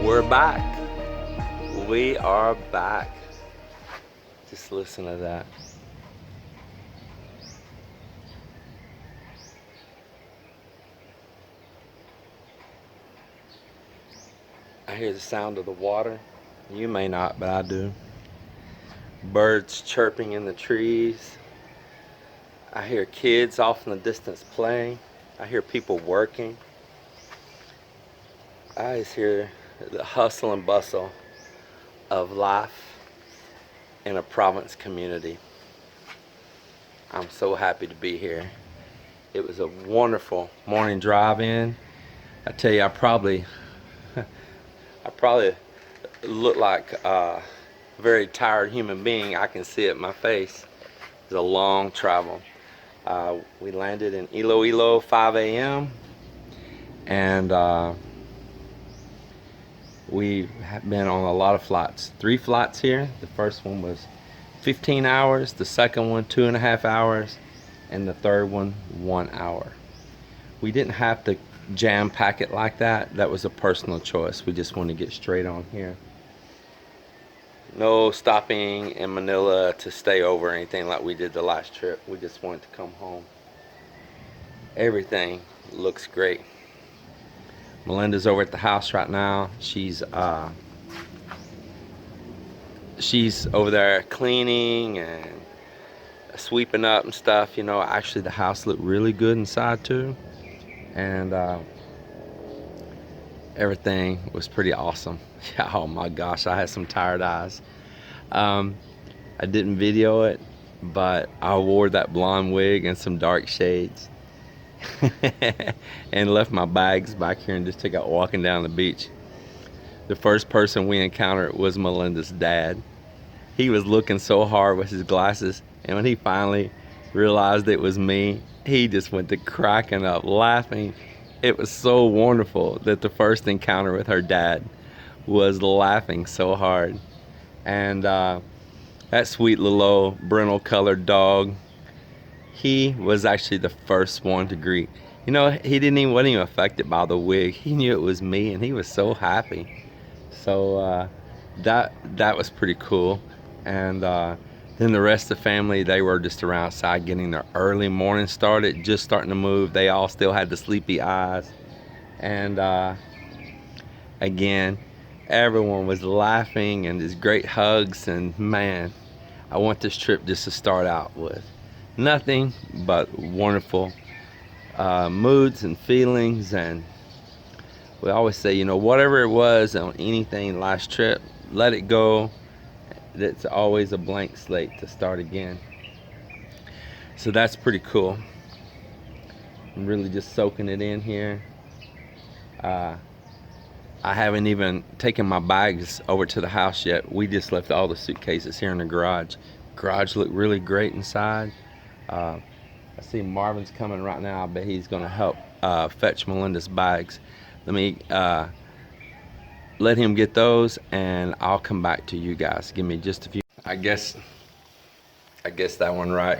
We're back. We are back. Just listen to that. I hear the sound of the water. You may not, but I do. Birds chirping in the trees. I hear kids off in the distance playing. I hear people working. I just hear the hustle and bustle of life in a province community. I'm so happy to be here. It was a wonderful morning drive in. I tell you, I probably look like a very tired human being. I can see it in my face. It was a long travel. We landed in Iloilo 5 a.m. and we have been on a lot of flights. 3 flights here. The first one was 15 hours, the second one 2.5 hours, and the third one 1 hour. We didn't have to jam pack it like that. That was a personal choice. We just wanted to get straight on here. No stopping in Manila to stay over or anything like we did the last trip. We just wanted to come home. Everything looks great. Melinda's over at the house right now. She's over there cleaning and sweeping up and stuff. You know, actually the house looked really good inside too, and everything was pretty awesome. Oh my gosh, I had some tired eyes. I didn't video it, but I wore that blonde wig and some dark shades and left my bags back here and just took out walking down the beach. The first person we encountered was Melinda's dad. He was looking so hard with his glasses, and when he finally realized it was me, he just went to cracking up laughing. It was so wonderful that the first encounter with her dad was laughing so hard. And that sweet little old brindle colored dog, he was actually the first one to greet. You know, wasn't even affected by the wig. He knew it was me, and he was so happy. So that was pretty cool. And then the rest of the family, they were just around outside getting their early morning started, just starting to move. They all still had the sleepy eyes. And again, everyone was laughing and just great hugs. And man, I want this trip just to start out with nothing but wonderful moods and feelings. And we always say, you know, whatever it was on anything last trip, let it go. It's always a blank slate to start again. So that's pretty cool. I'm really just soaking it in here. I haven't even taken my bags over to the house yet. We just left all the suitcases here in the garage. Garage looked really great inside. I see Marvin's coming right now. I bet he's gonna help fetch Melinda's bags. Let me let him get those, and I'll come back to you guys. Give me just a few. I guess that one right.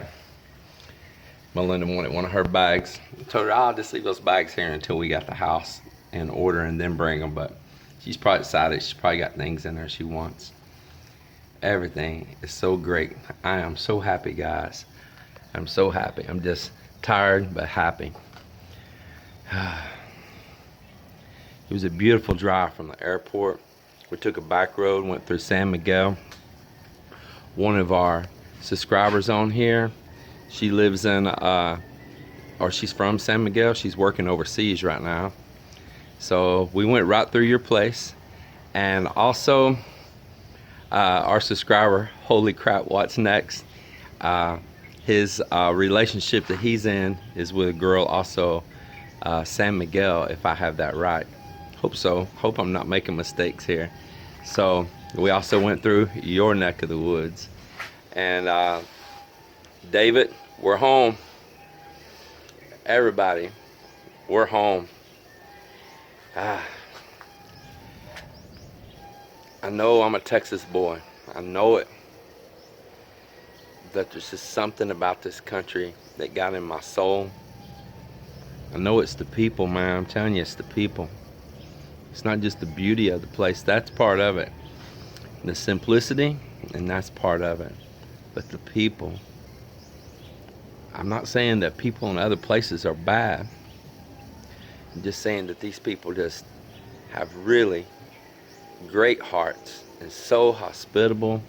Melinda wanted one of her bags. I told her I'll just leave those bags here until we got the house in order and then bring them. But she's probably decided she's probably got things in there she wants. Everything is so great. I am so happy, guys. I'm so happy. I'm just tired but happy. It was a beautiful drive from the airport. We took a back road, went through San Miguel. One of our subscribers on here, she lives in, or she's from San Miguel. She's working overseas right now. So we went right through your place. And also, our subscriber, holy crap, what's next? His relationship that he's in is with a girl also, San Miguel, if I have that right. Hope so. Hope I'm not making mistakes here. So we also went through your neck of the woods. And David, we're home. Everybody, we're home. I know I'm a Texas boy. I know it. That there's just something about this country that got in my soul. I know it's the people, man. I'm telling you, it's the people. It's not just the beauty of the place, that's part of it. The simplicity, and that's part of it. But the people, I'm not saying that people in other places are bad. I'm just saying that these people just have really great hearts and so hospitable.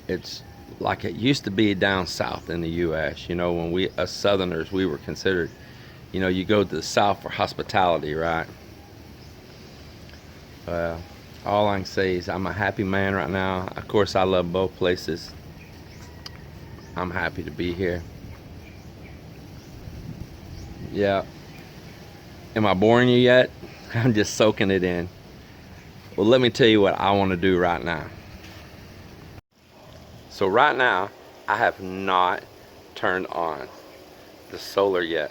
It's like it used to be down south in the U.S. You know, when we, us Southerners, we were considered, you know, you go to the South for hospitality, right? All I can say is I'm a happy man right now. Of course, I love both places. I'm happy to be here. Yeah. Am I boring you yet? I'm just soaking it in. Well, let me tell you what I want to do right now. So right now, I have not turned on the solar yet.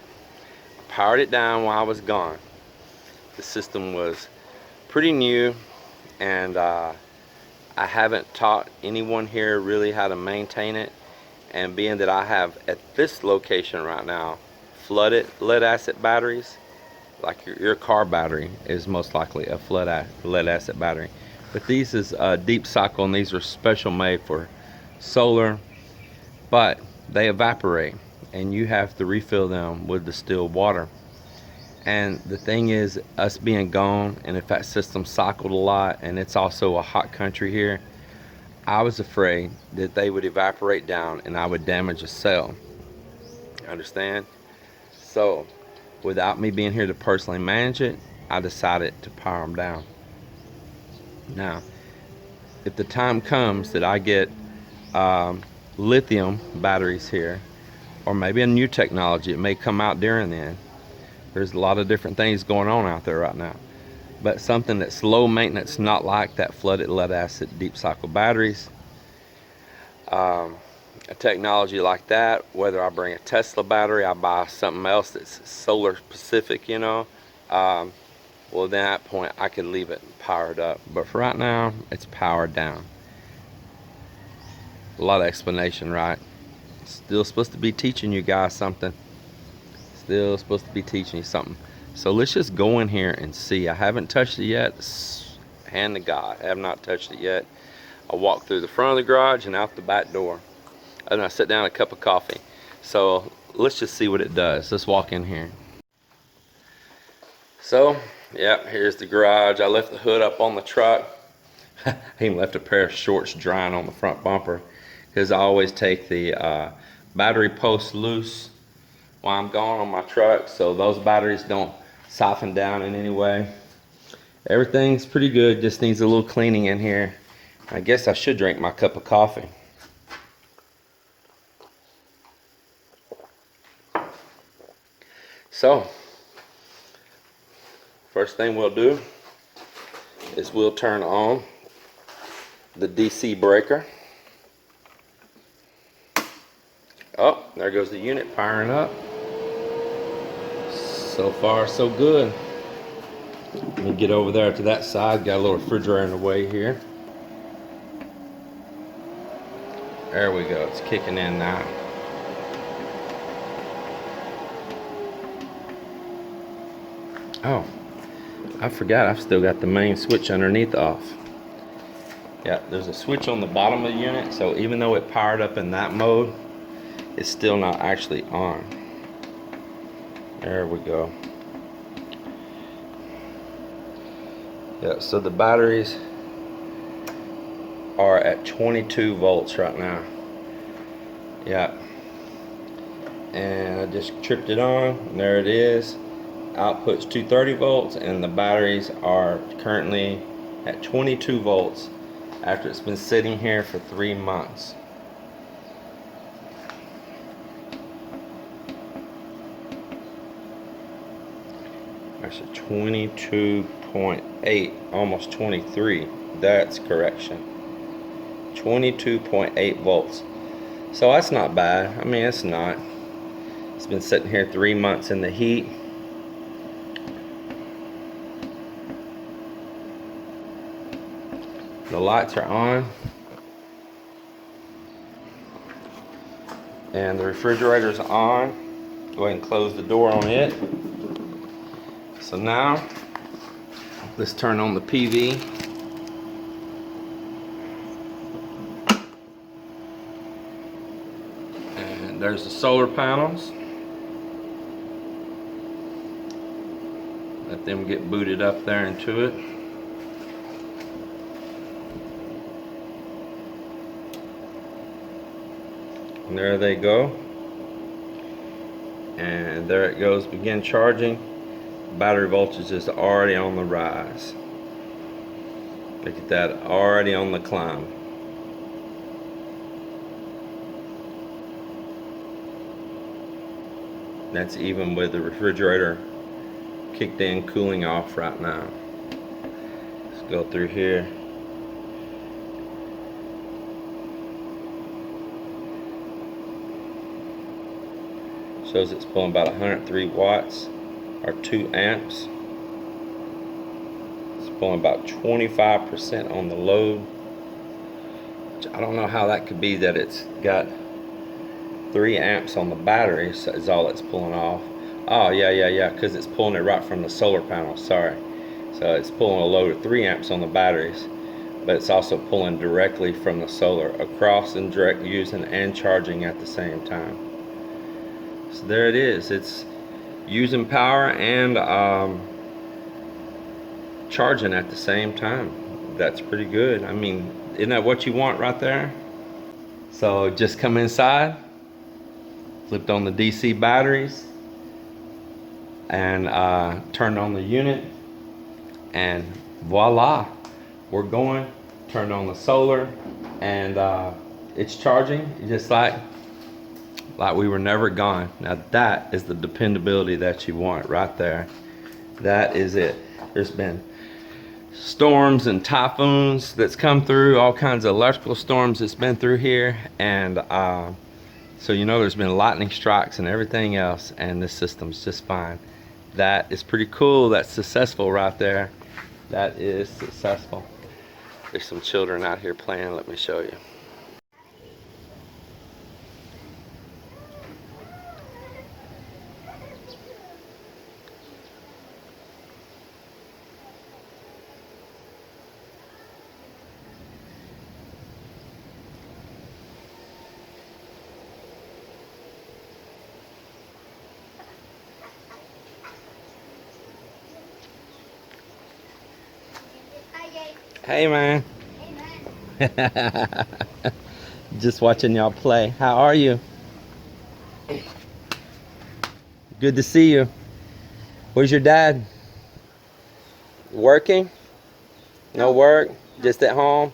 I powered it down while I was gone. The system was pretty new, and I haven't taught anyone here really how to maintain it. And being that I have at this location right now flooded lead acid batteries, like your car battery is most likely a lead acid battery, but these is deep cycle, and these are special made for solar, but they evaporate and you have to refill them with distilled water. And the thing is, us being gone, and if that system cycled a lot, and it's also a hot country here, I was afraid that they would evaporate down and I would damage a cell. Understand? So without me being here to personally manage it, I decided to power them down. Now, if the time comes that I get lithium batteries here, or maybe a new technology, it may come out during then. There's a lot of different things going on out there right now, but something that's low maintenance, not like that flooded lead acid deep cycle batteries. A technology like that, whether I bring a Tesla battery, I buy something else that's solar specific, you know, well, then at that point I could leave it powered up. But for right now, it's powered down. A lot of explanation, right? Still supposed to be teaching you guys something. Still supposed to be teaching you something. So let's just go in here and see. I haven't touched it yet. Hand to God, I have not touched it yet. I walk through the front of the garage and out the back door, and I sit down a cup of coffee. So let's just see what it does. Let's walk in here. So yeah, here's the garage. I left the hood up on the truck. I even left a pair of shorts drying on the front bumper, because I always take the battery posts loose while I'm gone on my truck, so those batteries don't soften down in any way. Everything's pretty good, just needs a little cleaning in here. I guess I should drink my cup of coffee. So first thing we'll do is we'll turn on the DC breaker. Oh, there goes the unit powering up. So far so good. Let me get over there to that side. Got a little refrigerator in the way here. There we go, it's kicking in now. Oh, I forgot, I've still got the main switch underneath off. Yeah, there's a switch on the bottom of the unit, so even though it powered up in that mode, it's still not actually on. There we go. Yeah, so the batteries are at 22 volts right now. Yeah, and I just tripped it on, and there it is. Output's 230 volts, and the batteries are currently at 22 volts after it's been sitting here for 3 months. Actually 22.8, almost 23. That's correction. 22.8 volts. So that's not bad. I mean, it's not. It's been sitting here 3 months in the heat. The lights are on, and the refrigerator's on. Go ahead and close the door on it. So now Let's turn on the PV. And there's the solar panels. Let them get booted up there into it. And there they go. And there it goes, begin charging. Battery voltage is already on the rise. Look at that, already on the climb. That's even with the refrigerator kicked in, cooling off right now. Let's go through here. Shows it's pulling about 103 watts or 2 amps. It's pulling about 25% on the load. Which I don't know how that could be, that it's got 3 amps on the battery is all it's pulling off. Oh yeah, because it's pulling it right from the solar panel, sorry. So it's pulling a load of 3 amps on the batteries, but it's also pulling directly from the solar across and direct using and charging at the same time. So there it is. It's using power and charging at the same time. That's pretty good. I mean, isn't that what you want right there? So just come inside, flipped on the DC batteries, and turned on the unit, and voila, we're going. Turned on the solar, and it's charging just like we were never gone. Now that is the dependability that you want right there. That is it. There's been storms and typhoons that's come through, all kinds of electrical storms that's been through here, and so you know there's been lightning strikes and everything else, and this system's just fine. That is pretty cool. That's successful right there. That is successful. There's some children out here playing. Let me show you. Hey man. Hey man. Just watching y'all play. How are you? Good to see you. Where's your dad? Working? No work? Just at home?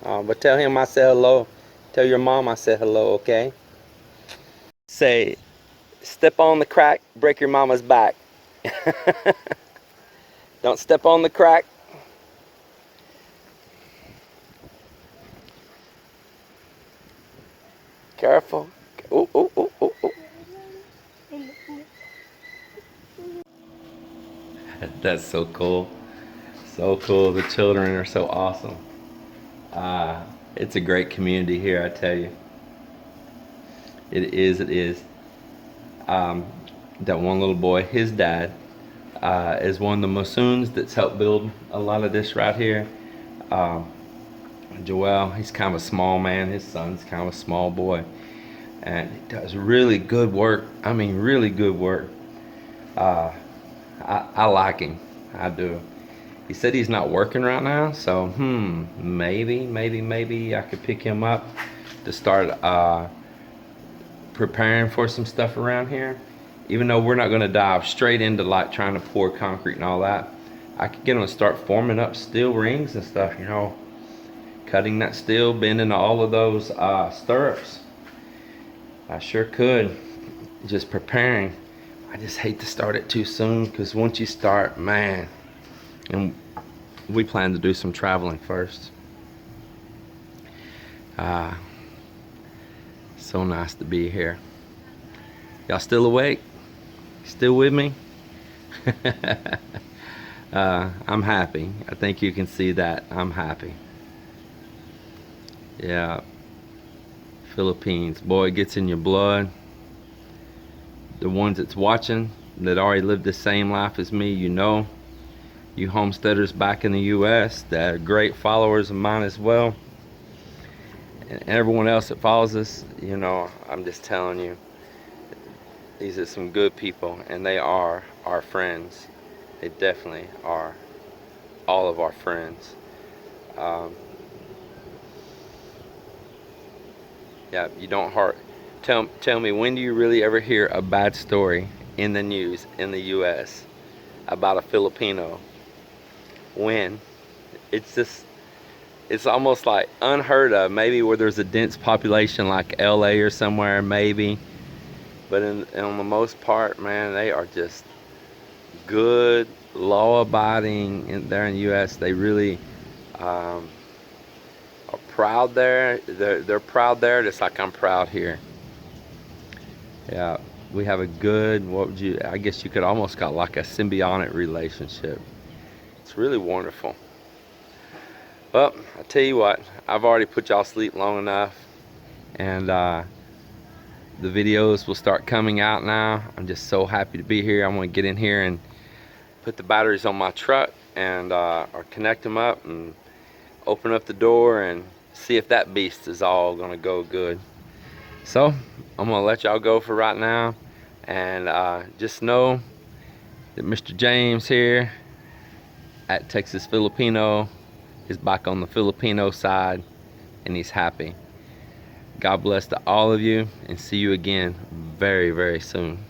But tell him I said hello. Tell your mom I said hello, okay? Say, step on the crack, break your mama's back. Don't step on the crack. Careful. Ooh, ooh, ooh, ooh, ooh. That's so cool. So cool. The children are so awesome. It's a great community here, I tell you. It is, it is. That one little boy, his dad, is one of the Masoons that's helped build a lot of this right here. Joel, he's kind of a small man. His son's kind of a small boy, and he does really good work. I mean, really good work. I like him. I do. He said he's not working right now, so maybe I could pick him up to start preparing for some stuff around here. Even though we're not going to dive straight into like trying to pour concrete and all that, I could get him to start forming up steel rings and stuff, you know. Cutting that steel, bending all of those stirrups. I sure could. Just preparing. I just hate to start it too soon, because once you start, man. And we plan to do some traveling first. So nice to be here. Y'all still awake? Still with me? I'm happy. I think you can see that. I'm happy. Yeah, Philippines, boy, it gets in your blood. The ones that's watching that already lived the same life as me, you know, you homesteaders back in the US that are great followers of mine as well, and everyone else that follows us. You know, I'm just telling you, these are some good people, and they are our friends. They definitely are all of our friends. Yeah, you don't heart. Tell me, when do you really ever hear a bad story in the news in the U.S. about a Filipino? When? It's just, it's almost like unheard of. Maybe where there's a dense population like L.A. or somewhere, maybe. But on the most part, man, they are just good, law-abiding there in the U.S. They really are proud there. They're proud there, just like I'm proud here. Yeah, we have a good, I guess you could almost call it like a symbiotic relationship. It's really wonderful. Well, I tell you what, I've already put y'all sleep long enough, and the videos will start coming out now. I'm just so happy to be here. I'm gonna get in here and put the batteries on my truck and or connect them up and open up the door and see if that beast is all gonna go good. So I'm gonna let y'all go for right now, and just know that Mr. James here at Texas Filipino is back on the Filipino side, and he's happy. God bless to all of you, and see you again very, very soon.